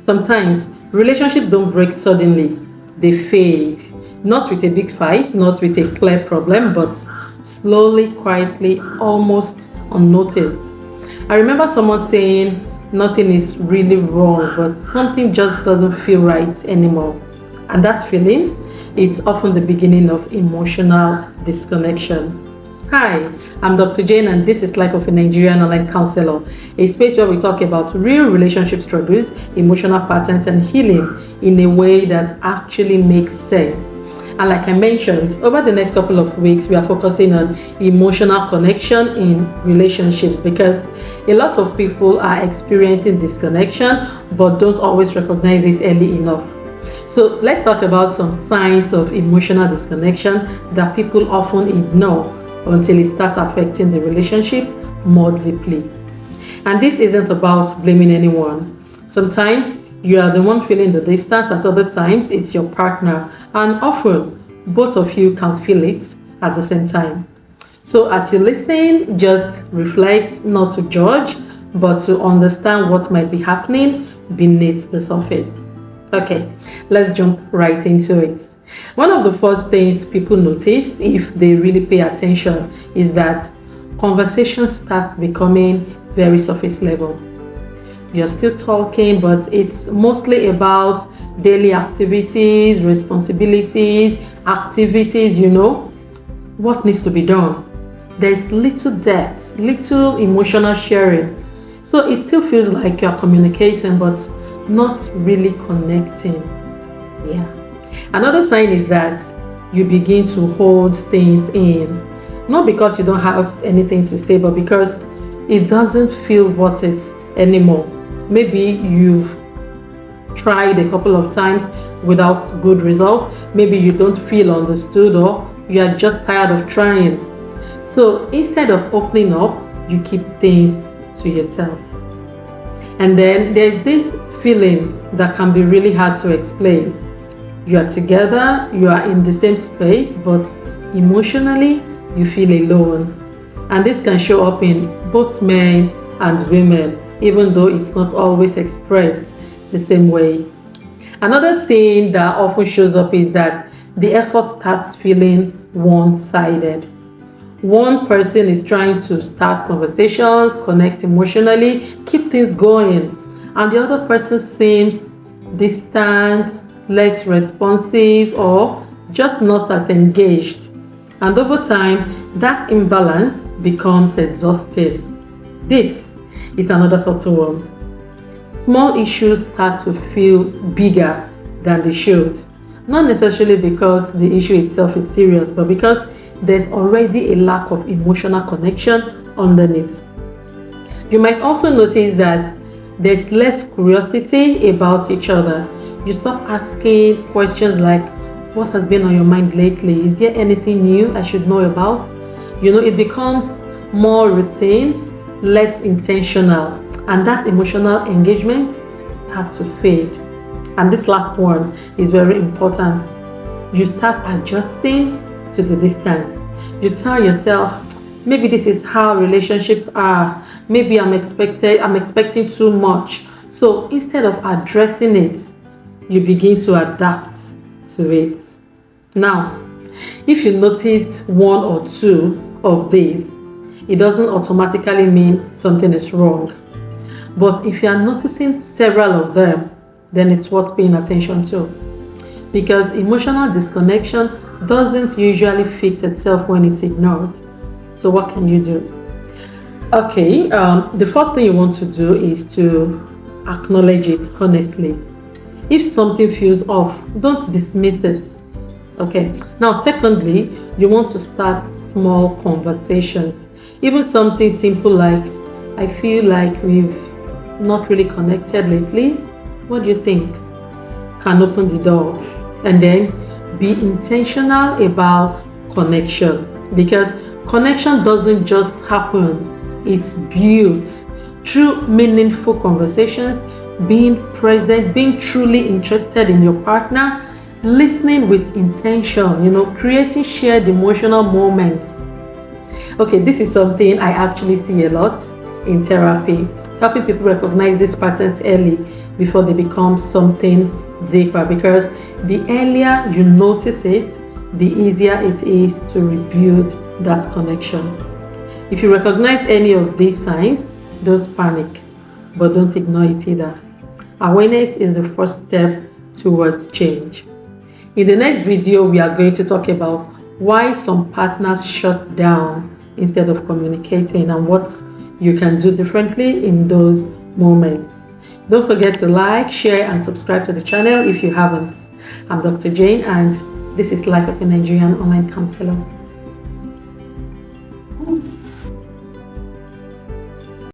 Sometimes relationships don't break suddenly, they fade. Not with a big fight, not with a clear problem, but slowly, quietly, almost unnoticed. I remember someone saying nothing is really wrong, but something just doesn't feel right anymore. And that feeling, it's often the beginning of emotional disconnection. Hi, I'm Dr. Jane, and this is Life of a Nigerian Online Counselor, a space where we talk about real relationship struggles, emotional patterns, and healing in a way that actually makes sense. And like I mentioned, over the next couple of weeks, we are focusing on emotional connection in relationships because a lot of people are experiencing disconnection but don't always recognize it early enough. So let's talk about some signs of emotional disconnection that people often ignore until it starts affecting the relationship more deeply. And this isn't about blaming anyone. Sometimes you are the one feeling the distance, at other times it's your partner, and often both of you can feel it at the same time. So as you listen, just reflect, not to judge, but to understand what might be happening beneath the surface. Okay, let's jump right into it. One of the first things people notice if they really pay attention is that conversation starts becoming very surface level. You're still talking, but it's mostly about daily activities, responsibilities, what needs to be done. There's little depth, little emotional sharing. So it still feels like you're communicating, but not really connecting. Yeah. Another sign is that you begin to hold things in. Not because you don't have anything to say, but because it doesn't feel worth it anymore. Maybe you've tried a couple of times without good results. Maybe you don't feel understood or you are just tired of trying. So instead of opening up, you keep things to yourself. And then there's this feeling that can be really hard to explain. You are together, you are in the same space, but emotionally you feel alone. And this can show up in both men and women, even though it's not always expressed the same way. Another thing that often shows up is that the effort starts feeling one-sided. One person is trying to start conversations, connect emotionally, keep things going, and the other person seems distant, less responsive, or just not as engaged. And over time, that imbalance becomes exhausting. This is another subtle one. Small issues start to feel bigger than they should. Not necessarily because the issue itself is serious, but because there's already a lack of emotional connection underneath. You might also notice that there's less curiosity about each other. You stop asking questions like, what has been on your mind lately? Is there anything new I should know about? It becomes more routine, less intentional, and that emotional engagement starts to fade. And this last one is very important. You start adjusting to the distance. You tell yourself, maybe this is how relationships are. Maybe I'm expecting too much. So instead of addressing it, you begin to adapt to it. Now, if you noticed one or two of these, it doesn't automatically mean something is wrong. But if you are noticing several of them, then it's worth paying attention to. Because emotional disconnection doesn't usually fix itself when it's ignored. So what can you do? Okay, the first thing you want to do is to acknowledge it honestly. If something feels off, don't dismiss it. Okay, now secondly, you want to start small conversations. Even something simple like, I feel like we've not really connected lately. What do you think? Can open the door. And then be intentional about connection, because connection doesn't just happen, it's built through meaningful conversations, being present, being truly interested in your partner, listening with intention, creating shared emotional moments. Okay, this is something I actually see a lot in therapy. helping people recognize these patterns early before they become something deeper, because the earlier you notice it, the easier it is to rebuild that connection. If you recognize any of these signs, don't panic, but don't ignore it either. Awareness is the first step towards change. In the next video, we are going to talk about why some partners shut down instead of communicating and what you can do differently in those moments. Don't forget to like, share, and subscribe to the channel if you haven't. I'm Dr. Jane, and this is Life of a Nigerian Online Counselor.